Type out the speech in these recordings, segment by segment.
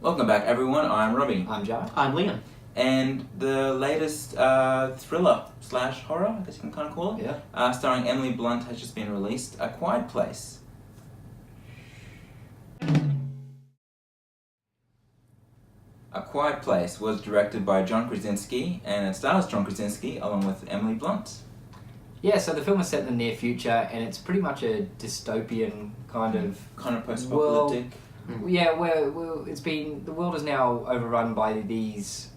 Welcome back, everyone. I'm Robbie. I'm Jye. I'm Liam. And the latest thriller / horror, I guess you can kind of call it, starring Emily Blunt, has just been released. A Quiet Place. A Quiet Place was directed by John Krasinski, and it stars John Krasinski along with Emily Blunt. Yeah, so the film is set in the near future, and it's pretty much a dystopian kind of post-apocalyptic. Yeah, where the world is now overrun by these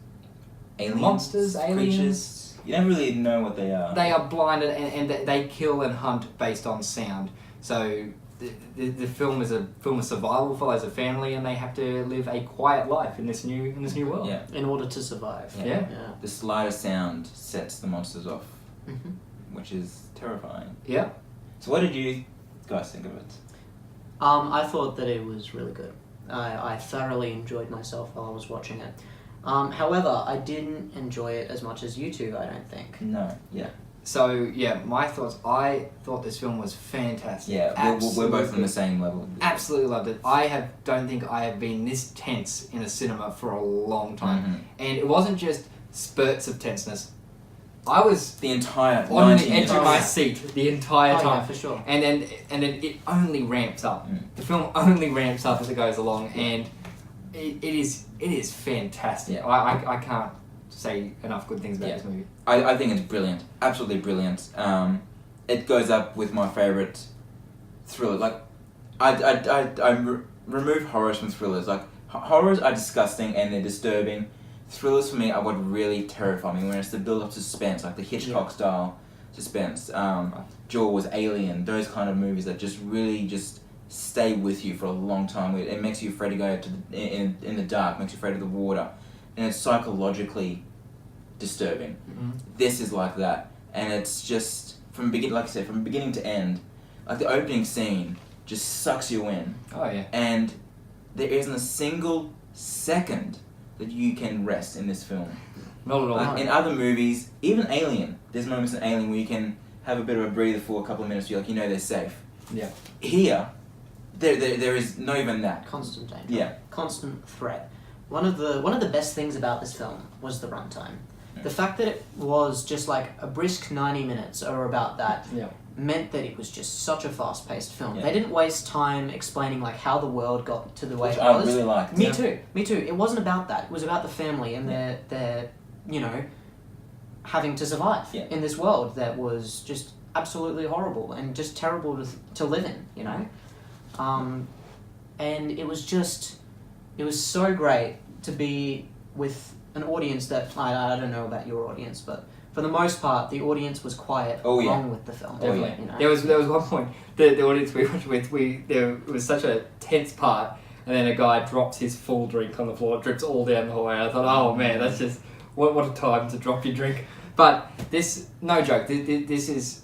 aliens. Creatures. You don't really know what they are. They are blinded, and they kill and hunt based on sound. So the film is a film of survival, follows a family, and they have to live a quiet life in this new world. Yeah. In order to survive. Yeah. The slightest sound sets the monsters off, Mm-hmm. which is terrifying. Yeah. So what did you guys think of it? I thought that it was really good. I thoroughly enjoyed myself while I was watching it. However, I didn't enjoy it as much as you two, I don't think. No. Yeah. So, my thoughts. I thought this film was fantastic. Yeah, we're both on the same level. Absolutely loved it. Don't think I have been this tense in a cinema for a long time. Mm-hmm. And it wasn't just spurts of tenseness. I was the entire on the edge of my seat the entire time. Yeah, for sure. And then it only ramps up. Mm. The film only ramps up as it goes along, and it is fantastic. Yeah. I can't say enough good things about this movie. I think it's brilliant, absolutely brilliant. It goes up with my favourite thriller. Like, I remove horrors from thrillers. Like, horrors are disgusting and they're disturbing. Thrillers for me are what really terrify me, when it's the build-up suspense, like the Hitchcock-style suspense. Jaws, Alien, those kind of movies that just really just stay with you for a long time. It makes you afraid to go in the dark, makes you afraid of the water, and it's psychologically disturbing. Mm-hmm. This is like that, and it's just from beginning to end. Like, the opening scene just sucks you in. Oh yeah. And there isn't a single second that you can rest in this film. Not at all. Like, in other movies, even Alien, there's moments in Alien where you can have a bit of a breather for a couple of minutes. You're like, they're safe. Yeah. Here, there is not even that. Constant danger. Yeah. Constant threat. One of the best things about this film was the runtime. The fact that it was just like a brisk 90 minutes or about that meant that it was just such a fast-paced film. Yeah. They didn't waste time explaining like how the world got to the way Which it I was. really liked. Me too. It wasn't about that. It was about the family and their having to survive in this world that was just absolutely horrible and just terrible to live in, and it was so great to be with an audience that, I don't know about your audience, but for the most part, the audience was quiet along with the film. Definitely. There was one point, the audience we watched with, there was such a tense part, and then a guy drops his full drink on the floor, it drips all down the hallway. I thought, oh man, that's just, what a time to drop your drink. But this, no joke, this is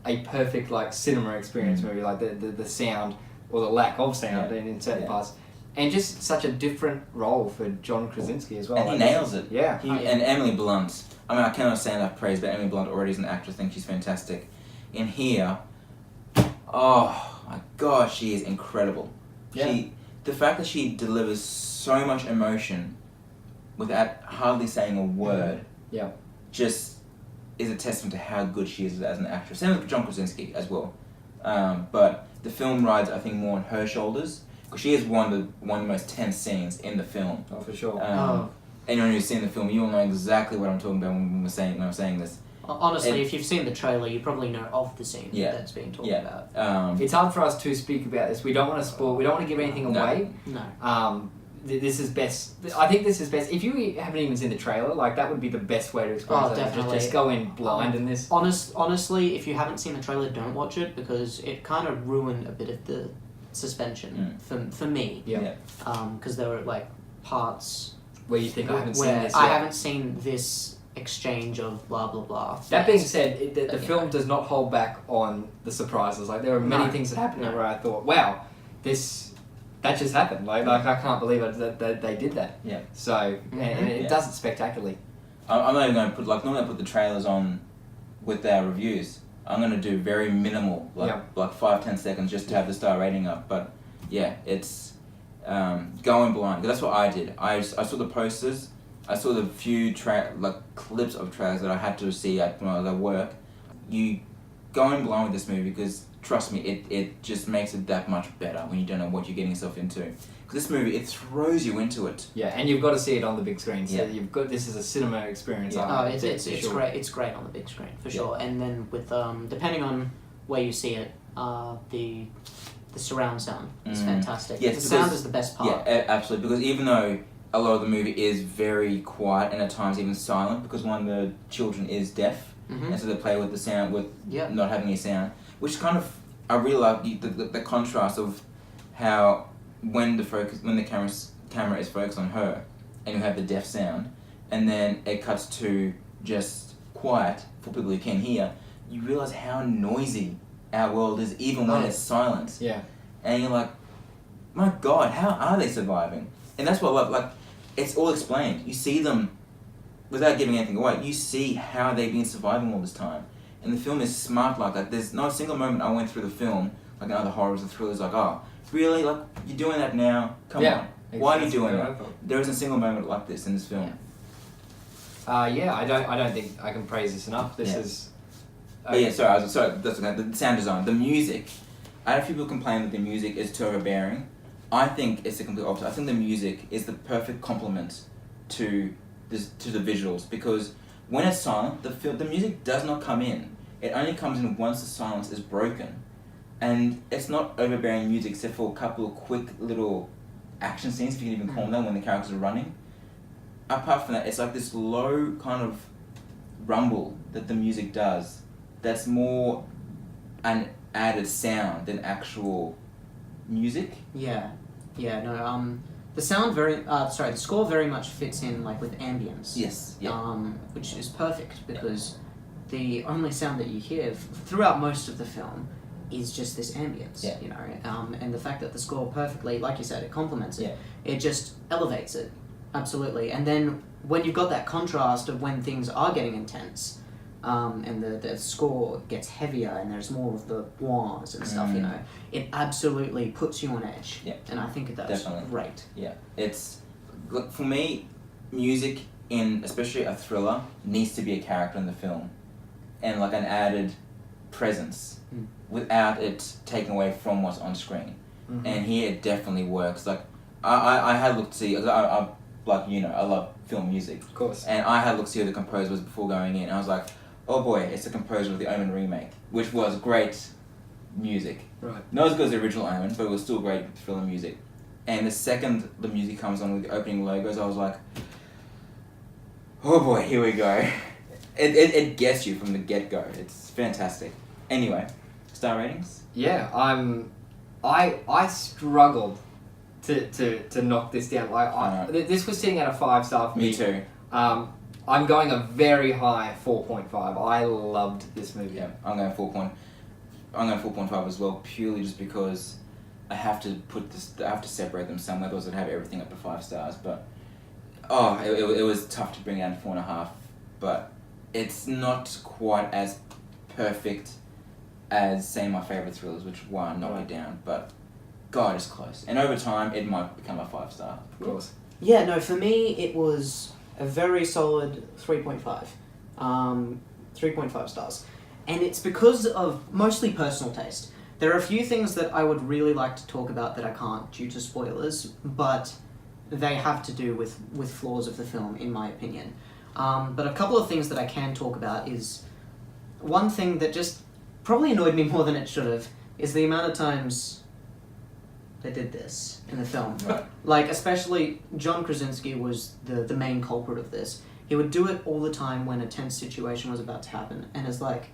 a perfect cinema experience movie, like the sound, or the lack of sound in certain parts. And just such a different role for John Krasinski as well. And he nails it. Yeah. And Emily Blunt, I cannot say enough praise, but Emily Blunt already as an actress, I think she's fantastic. In here, oh my gosh, she is incredible. Yeah. The fact that she delivers so much emotion without hardly saying a word, just is a testament to how good she is as an actress. Same with John Krasinski as well. But the film rides, I think, more on her shoulders, because she is one of the most tense scenes in the film. Oh, for sure. Anyone who's seen the film, you'll know exactly what I'm talking about when I'm saying this. Honestly, if you've seen the trailer, you probably know of the scene that's being talked about. It's hard for us to speak about this. We don't want to spoil. We don't want to give anything away. No. This is best. I think this is best. If you haven't even seen the trailer, that would be the best way to experience it. Definitely. Just go in blind in this. Honestly, if you haven't seen the trailer, don't watch it, because it kind of ruined a bit of the suspension for me. Yeah. Because there were parts where you think I haven't seen this. I haven't seen this exchange of blah blah blah. That being said, the film does not hold back on the surprises. There are many things that happen where I thought, wow, that just happened. I can't believe it that they did that. Yeah. So and it does it spectacularly. I'm not even going to put normally I put the trailers on with our reviews. I'm going to do very minimal, 5-10 seconds, just to have the star rating up. But yeah, it's going blind. 'Cause that's what I did. I saw the posters. I saw the few clips of trailers that I had to see when I was at work. You go in blind with this movie because, trust me, it just makes it that much better when you don't know what you're getting yourself into. Because this movie, it throws you into it. Yeah, and you've got to see it on the big screen. So Yeah. this is a cinema experience. Yeah. It's sure. great. It's great on the big screen for sure. And then with depending on where you see it, the surround sound is fantastic. Yes, the sound is the best part. Yeah, absolutely. Because even though a lot of the movie is very quiet and at times even silent, because one of the children is deaf, and so they play with the sound with not having any sound, which kind of I really like the contrast of how when the camera is focused on her, and you have the deaf sound, and then it cuts to just quiet for people who can hear, you realize how noisy our world is even when it's silent. Yeah. And you're like, my God, how are they surviving? And that's what I love. Like, it's all explained. You see them, without giving anything away, you see how they've been surviving all this time. And the film is smart like that. There's not a single moment I went through the film, like in other horrors or thrillers, like, oh, really? Like, you're doing that now? Come on. Why are you doing that? There isn't a single moment like this in this film. I don't think I can praise this enough. This is... But yeah, sorry, that's okay. The sound design, the music. I have people complain that the music is too overbearing. I think it's the complete opposite. I think the music is the perfect complement to the visuals, because when it's silent, the music does not come in. It only comes in once the silence is broken, and it's not overbearing music except for a couple of quick little action scenes, if you can even call them, when the characters are running. Apart from that, it's like this low kind of rumble that the music does. That's more an added sound than actual music. The sound the score very much fits in like with ambience. Yes. Yeah. Which is perfect because the only sound that you hear throughout most of the film is just this ambience. Yeah. You know, and the fact that the score perfectly, like you said, it complements it. Yeah. It just elevates it, absolutely. And then when you've got that contrast of when things are getting intense. And the score gets heavier and there's more of the wahs and stuff, you know. It absolutely puts you on edge. Yeah. And I think that's great. Yeah. It's, look, for me, music in, especially a thriller, needs to be a character in the film. And like an added presence without it taking away from what's on screen. And here it definitely works. Like, I had looked to see, I like, you know, I love film music. Of course. And I had looked to see who the composer was before going in. And I was like, oh boy, it's the composer of the Omen remake, which was great music. Right. Not as good as the original Omen, but it was still great thriller music. And the second the music comes on with the opening logos, I was like, oh boy, here we go. It gets you from the get-go. It's fantastic. Anyway, star ratings? Yeah, I struggled to knock this down. Like this was sitting at a 5-star for me. Me too. I'm going a very high 4.5. I loved this movie. Yeah, I'm going 4.5 as well, purely just because I have to separate them somewhere, otherwise I'd have everything up to 5 stars. But it was tough to bring down to 4.5. But it's not quite as perfect as, say, my favorite thrillers, which knocked it down. But God, it's close. And over time, it might become a 5-star. Of course. Yeah, no, for me it was a very solid 3.5. 3.5 stars. And it's because of mostly personal taste. There are a few things that I would really like to talk about that I can't due to spoilers, but they have to do with flaws of the film, in my opinion. But a couple of things that I can talk about is, one thing that just probably annoyed me more than it should have is the amount of times they did this in the film. Right. Like, especially John Krasinski was the main culprit of this. He would do it all the time when a tense situation was about to happen, and it's like,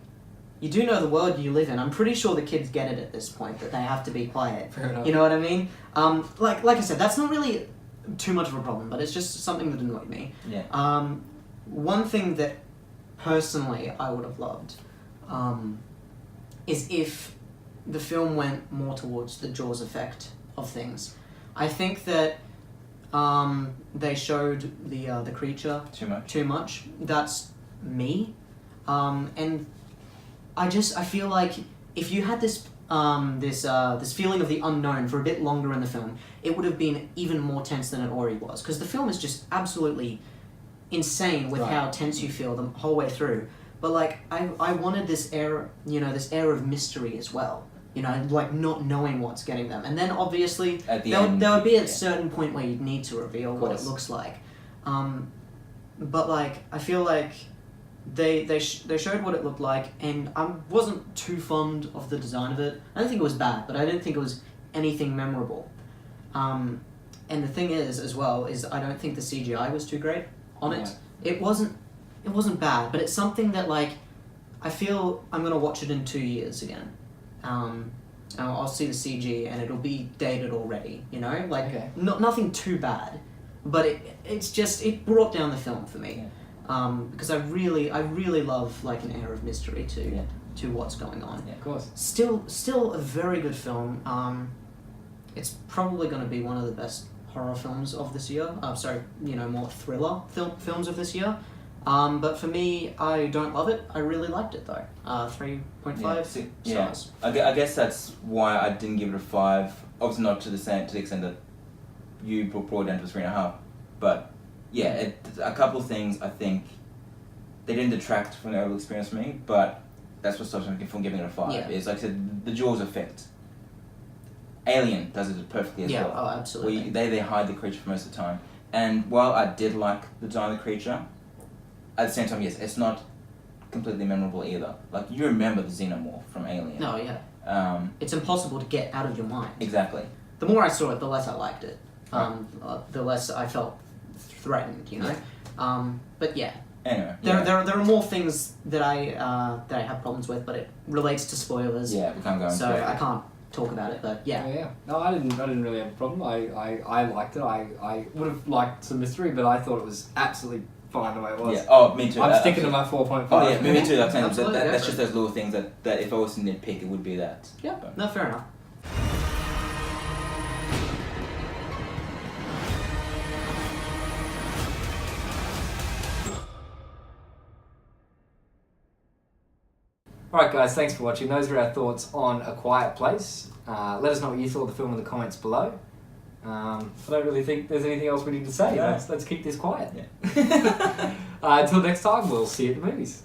you do know the world you live in. I'm pretty sure the kids get it at this point, that they have to be quiet. Fair enough. You know what I mean? Like I said, that's not really too much of a problem, but it's just something that annoyed me. Yeah. One thing that personally I would have loved is if the film went more towards the Jaws effect of things. I think that they showed the creature Too much. That's me, and I feel like if you had this this feeling of the unknown for a bit longer in the film, it would have been even more tense than it already was. Because the film is just absolutely insane with how tense you feel the whole way through. But like, I wanted this air, this air of mystery as well. Like not knowing what's getting them. And then obviously there would be a certain point where you'd need to reveal what it looks like. But like, I feel like they showed what it looked like, and I wasn't too fond of the design of it. I didn't think it was bad, but I didn't think it was anything memorable. And the thing is, as well, is I don't think the CGI was too great on it. It wasn't bad, but it's something that like, I feel I'm gonna watch it in 2 years again. I'll see the CG and it'll be dated already, nothing too bad, but it brought down the film for me. Because I really love like an air of mystery to what's going on. Yeah, of course. Still a very good film. It's probably going to be one of the best horror films of this year. More thriller films of this year. But for me, I don't love it. I really liked it though. 3.5 stars. I guess that's why I didn't give it a 5. Obviously not to the extent that you brought it down to a 3.5. But yeah, a couple of things I think they didn't detract from the overall experience for me, but that's what stops me from giving it a 5. Yeah. It's like I said, the Jaws effect. Alien does it perfectly as well. Yeah, oh, absolutely. They hide the creature for most of the time. And while I did like the design of the creature, at the same time, yes, it's not completely memorable either. Like, you remember the xenomorph from Alien. No, yeah. It's impossible to get out of your mind. Exactly. The more I saw it, the less I liked it. The less I felt threatened, But yeah. Anyway. There are more things that I have problems with, but it relates to spoilers. Yeah, we can't go into So it. I can't talk about it, but yeah. Yeah. No, I didn't really have a problem. I liked it. I would have liked some mystery, but I thought it was absolutely fine the way it was. Yeah. Oh, me too. I'm sticking to my 4.5. Oh yeah, me too. That's Absolutely, just those little things that if I was to nitpick, it would be that. Yeah. But. No, fair enough. Alright guys, thanks for watching. Those are our thoughts on A Quiet Place. Let us know what you thought of the film in the comments below. I don't really think there's anything else we need to say. No. Let's keep this quiet. Yeah. Until next time, we'll see you at the movies.